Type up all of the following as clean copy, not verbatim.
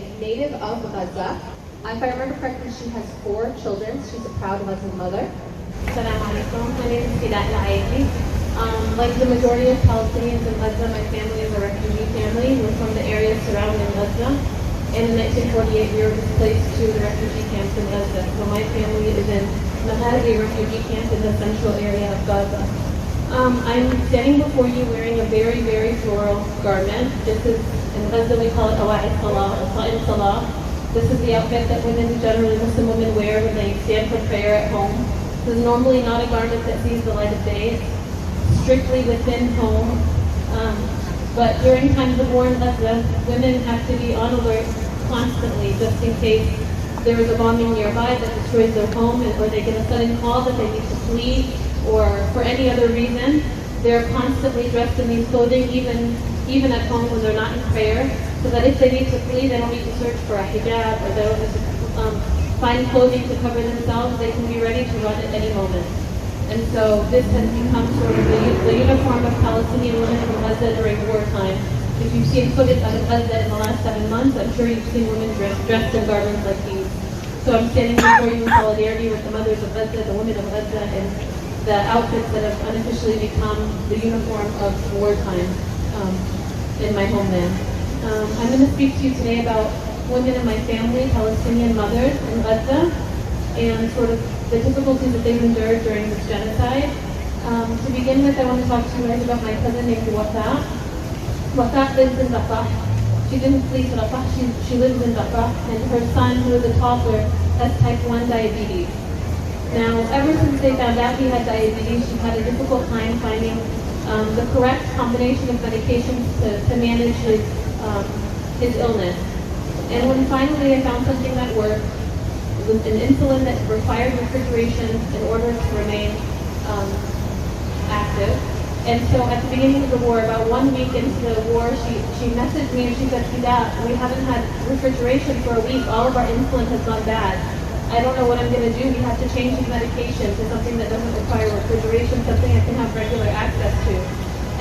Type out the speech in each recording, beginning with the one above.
a native of Gaza. If I remember correctly, she has 4 children. She's a proud Muslim mother. Assalamu alaikum. My name is Fida Elaydi. Like the majority of Palestinians in Gaza, my family is a refugee family. We're from the area surrounding Gaza. In 1948, we were displaced to the refugee camps in Gaza. So my family is in Mahadi refugee camp in the central area of Gaza. I'm standing before you wearing a very, very floral garment. This is, in Gaza we call it Awa'id Salah. This is the outfit that women, generally Muslim women, wear when they stand for prayer at home. This is normally not a garment that sees the light of day. It's strictly within home. But during times of war in Gaza, women have to be on alert constantly, just in case there is a bombing nearby that destroys their home, or they get a sudden call that they need to flee, or for any other reason. They're constantly dressed in these clothing, even at home when they're not in prayer, so that if they need to flee, they don't need to search for a hijab, or they don't need to find clothing to cover themselves. They can be ready to run at any moment. And so this has become sort of the uniform of Palestinian women from Gaza during wartime. If you've seen footage out of Gaza in the last 7 months, I'm sure you've seen women dressed in garments like these. So I'm standing before you in solidarity with the mothers of Gaza, the women of Gaza, and the outfits that have unofficially become the uniform of wartime in my homeland. I'm going to speak to you today about women in my family, Palestinian mothers in Gaza, and sort of the difficulties that they've endured during this genocide. To begin with, I want to talk to you guys about my cousin named Wafa. Wafa lives in Rafah. She didn't flee to Rafah, she lives in Rafah, and her son, who is a toddler, has type 1 diabetes. Now, ever since they found out he had diabetes, she had a difficult time finding the correct combination of medications to manage his illness. And when finally I found something that worked, it was an insulin that required refrigeration in order to remain active. And so at the beginning of the war, about 1 week into the war, she messaged me and she said, Fida, we haven't had refrigeration for a week. All of our insulin has gone bad. I don't know what I'm going to do. We have to change his medication to something that doesn't require refrigeration, something I can have regular access to.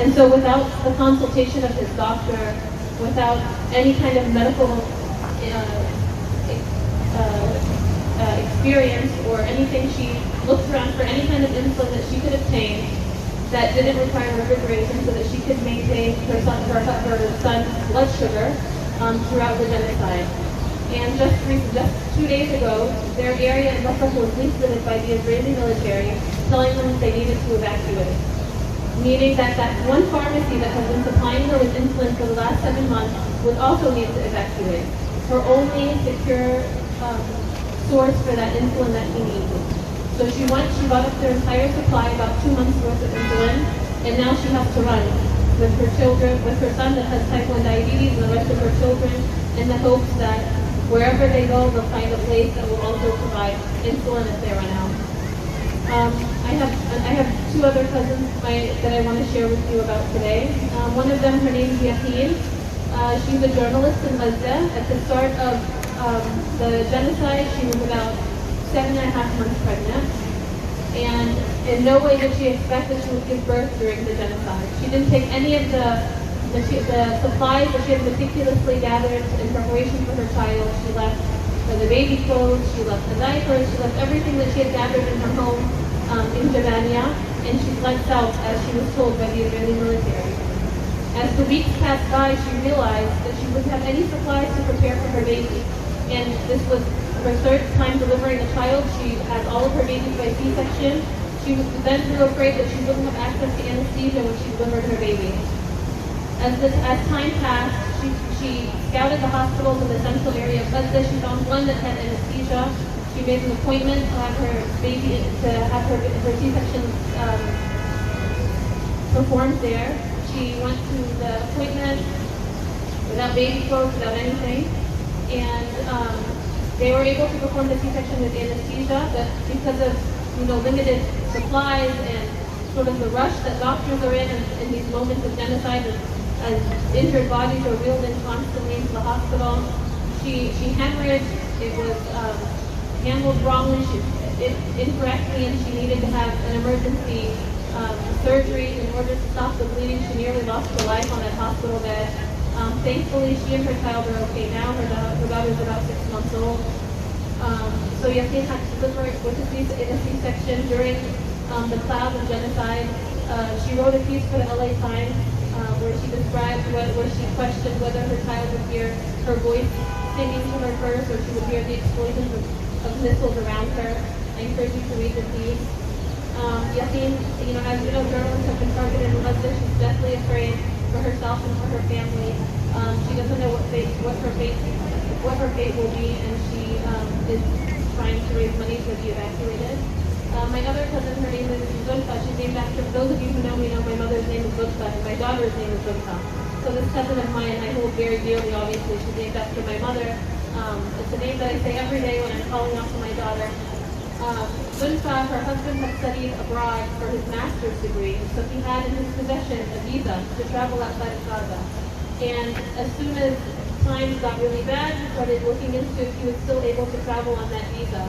And so without the consultation of his doctor, without any kind of medical experience or anything, she looked around for any kind of insulin that she could obtain that didn't require refrigeration so that she could maintain her son's blood sugar throughout the genocide. And just 2 days ago, their area in Rafah was leafleted by the Israeli military telling them that they needed to evacuate. Meaning that one pharmacy that has been supplying her with insulin for the last 7 months would also need to evacuate. Her only secure source for that insulin that he needed. So she bought up their entire supply, about 2 months worth of insulin, and now she has to run with her children, with her son that has type 1 diabetes and the rest of her children, in the hopes that wherever they go, they'll find a place that will also provide insulin if they run out. I have 2 other cousins that I want to share with you about today. One of them, her name is Yahin. She's a journalist in Gaza. At the start of the genocide, she was about 7.5 months pregnant. And in no way did she expect that she would give birth during the genocide. She didn't take any of the supplies that she had meticulously gathered in preparation for her child. She left the baby clothes, she left the diapers, she left everything that she had gathered in her home in Jabania, and she fled south as she was told by the Israeli military. As the weeks passed by, she realized that she wouldn't have any supplies to prepare for her baby. And this was her 3rd time delivering a child. She had all of her babies by C-section. She was then grew afraid that she wouldn't have access to anesthesia when she delivered her baby. As time passed, she scouted the hospitals in the central area of Gaza. She found one that had anesthesia. She made an appointment to have her C-section performed there. She went to the appointment without baby clothes, without anything, and they were able to perform the C-section with anesthesia, but because of limited supplies and sort of the rush that doctors are in these moments of genocide, as injured bodies are wheeled in constantly into the hospital, she hemorrhaged. It was handled wrongly, incorrectly, and she needed to have an emergency surgery in order to stop the bleeding. She nearly lost her life on that hospital bed. Thankfully, she and her child are okay now. Her daughter daughter's about 6 months old. So Yasin had to deliver with a C-section during the cloud of genocide. She wrote a piece for the LA Times where she described where she questioned whether her child would hear her voice singing to her first, or she would hear the explosions of missiles around her. I encourage you to read the piece. Yasin, as you know, journalists have been targeted in Gaza. She's deathly afraid for herself and for her family. She doesn't know what her fate will be, and she is trying to raise money to be evacuated. My other cousin, her name is Zulfa. She's named after, those of you who know me know my mother's name is Zulfa, and my daughter's name is Zulfa. So this cousin of mine I hold very dearly, obviously. She's named after my mother. It's a name that I say every day when I'm calling out for my daughter. Zulfa, her husband had studied abroad for his master's degree, so he had in his possession a visa to travel outside of Gaza. And as soon as times got really bad, he started looking into if he was still able to travel on that visa.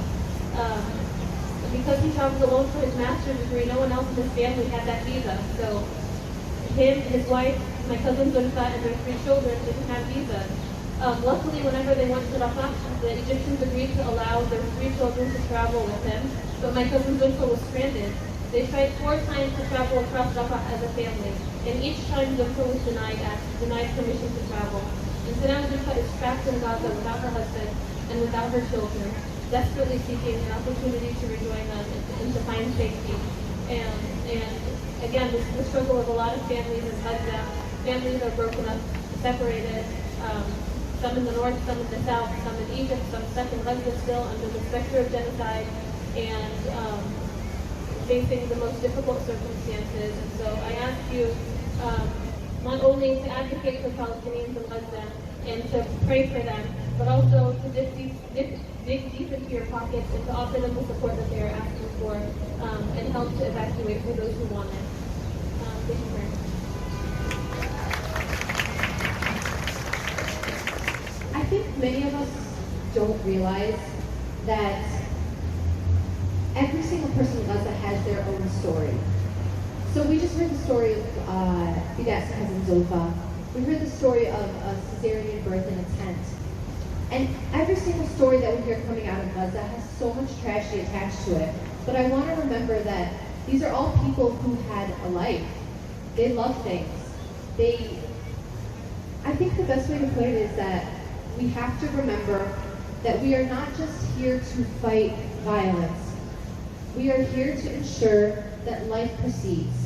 Because he traveled alone for his master's degree, no one else in his family had that visa. So him, his wife, my cousin Zulfa, and their 3 children didn't have visas. Luckily, whenever they went to Rafah, the Egyptians agreed to allow their 3 children to travel with him, but my cousin Zulfa was stranded. They tried 4 times to travel across Rafah as a family, and each time Zulfa was denied permission to travel. And so now Zulfa is trapped in Gaza without her husband and without her children, desperately seeking an opportunity to rejoin them and to find safety. And again, this is the struggle of a lot of families in Gaza. Families are broken up, separated, some in the north, some in the south, some in Egypt, some stuck in Gaza still under the specter of genocide, and facing the most difficult circumstances. And so I ask you not only to advocate for Palestinians in Gaza and to pray for them, but also to dig deep into your pockets and to offer them the support that they are asking for, and help to evacuate for those who want it. Thank you very much. I think many of us don't realize that every single person in Gaza has their own story. So we just heard the story of Fida's cousin Zulfa. We heard the story of a cesarean birth in a tent. And every single story that we hear coming out of Gaza has so much tragedy attached to it. But I want to remember that these are all people who had a life. They love things. I think the best way to put it is that we have to remember that we are not just here to fight violence. We are here to ensure that life proceeds,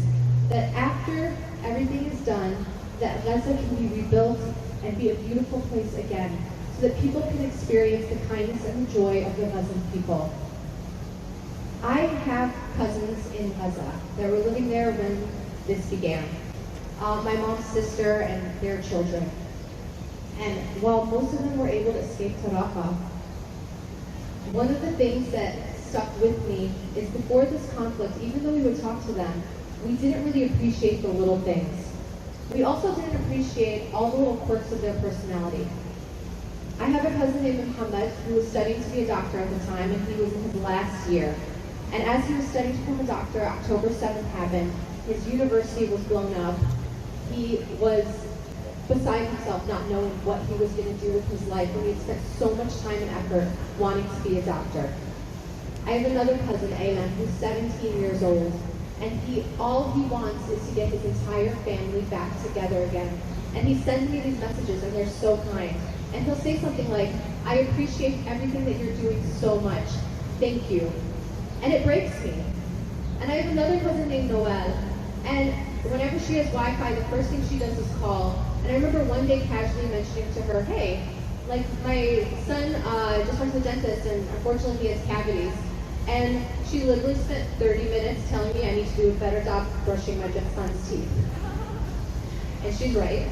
that after everything is done, that Gaza can be rebuilt and be a beautiful place again, so that people can experience the kindness and the joy of the Gazan people. I have cousins in Gaza that were living there when this began. My mom's sister and their children. And while most of them were able to escape to Rafah, one of the things that stuck with me is before this conflict, even though we would talk to them, we didn't really appreciate the little things. We also didn't appreciate all the little quirks of their personality. I have a cousin named Muhammad who was studying to be a doctor at the time, and he was in his last year. And as he was studying to become a doctor, October 7th happened. His university was blown up. He was beside himself, not knowing what he was going to do with his life when he had spent so much time and effort wanting to be a doctor. I have another cousin, Ayman, who's 17 years old, and all he wants is to get his entire family back together again. And he sends me these messages, and they're so kind. And he'll say something like, "I appreciate everything that you're doing so much. Thank you." And it breaks me. And I have another cousin named Noelle, and whenever she has Wi-Fi, the first thing she does is call. And I remember one day casually mentioning to her, "Hey, like my son just went to the dentist and unfortunately he has cavities." And she literally spent 30 minutes telling me I need to do a better job brushing my son's teeth. And she's right.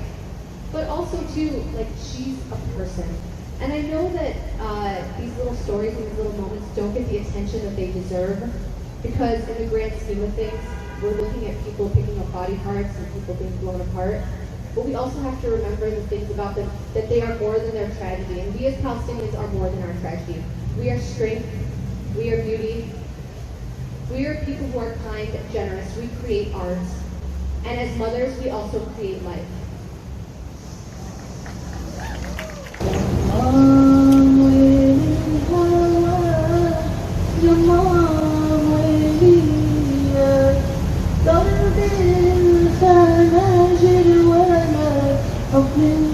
But also too, like, she's a person. And I know that these little stories and these little moments don't get the attention that they deserve, because in the grand scheme of things, we're looking at people picking up body parts and people being blown apart. But we also have to remember the things about them, that they are more than their tragedy. And we as Palestinians are more than our tragedy. We are strength, we are beauty, we are people who are kind and generous. We create art. And as mothers, we also create life. الله إليا درب الخناجر ولا حكم